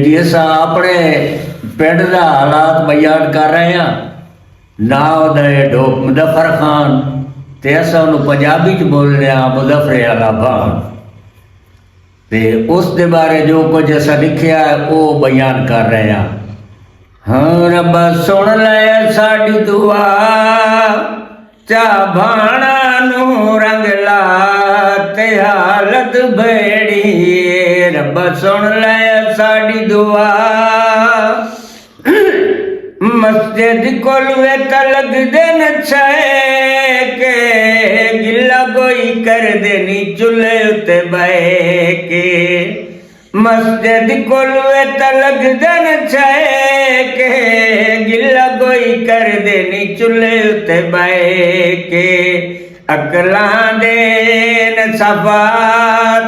जी असा अपने पिंड का हालात बयान कर रहे हैं। ना डोप मुजफ्फर खान ते असा उन्होंने पंजाबी च बोल रहे हैं मुजफ्फर आला भान ते उस दे बारे जो कुछ असा लिखिया है वो बयान कर रहे हैं। हाँ रब्बा सुन ले साडी दुआ चा भाणा नू रंग ला ते हालत बेड़ी। रब्बा सुन ले साडी दुआ मस्जिद कोल वे तलग दिन छे के गिला कोई कर देनी चूल्हे उत्ते बह के। मस्जिद कोल वे तलग दिन छे के गिला कोई कर देनी चूल्हे उत्ते बह के। अकलां देन सफा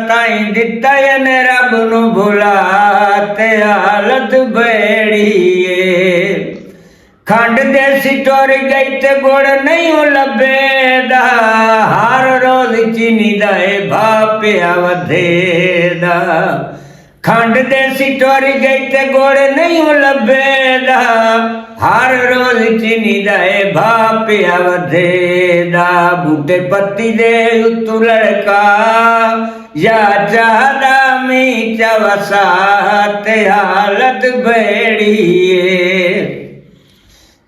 ताई दिता ने रब नू भुला ते हालत बेड़ी। खंड देसी टोर गई ते गुड़ नहीं लभेदा हर रोज चीनी दा भाव पिया वधेदा। खंड देसी टोर गई ते गुड़ नहीं लभेदा हर रोज चीनी दा भाव पिया वधेदा। बूटे पत्ती दे उत्तू लड़का या चाहदा मी चवसा ते हालत बेड़ी।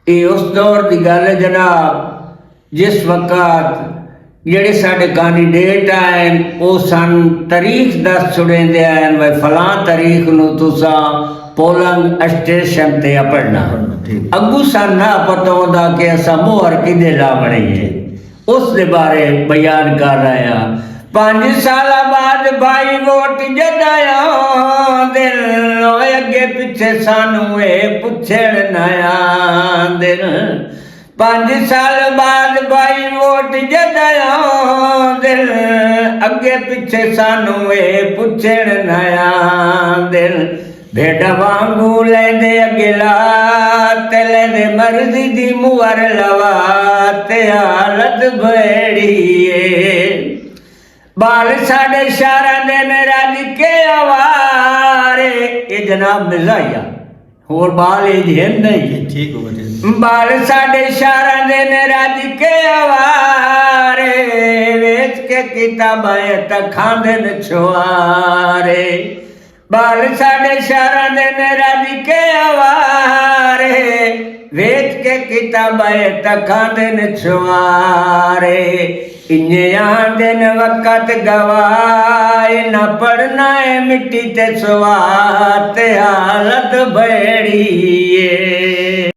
ये उस दौर की गल है जनाब जिस वक़्त जेडे साडे कैंडीडेट आए वो सन तारीख दस छुड़ेंदे आए भाई फलां तारीख नू तुसा पोलिंग स्टेशन ते अपड़ना। अगू सन ना पता होंदा कि असा मोहर किदे लावणी है उस दे बारे बयान कर रहे हैं। 5 साल बाद भाई वोट जदाया दिन अगे पिछे सानू पुछण नया दिन। 5 साल बाद भाई वोट जदाया दिन अगे पिछे सानू पुछण नया दिन। भेड़ा वांगू लेंदे अगिला ते लेंदे मर्जी दी मुहर लवा ते हालत बेड़ी। बाल साढ़े शारा दे रज के आवारे ये जनाब मिजाइया होर बाल ये नहीं ठीक हो। बाल साढ़े शारा दे रज के आवारे वेच के किताबां तक खांदे न छुआरे। बाल साढ़े शारा दे रज के आवारे वेच के किताबां तक खांदे न छुआरे। इंजयां दिन वक़्त गवाए न पढ़ना है मिट्टी ते सवार ते हालत बेड़ी।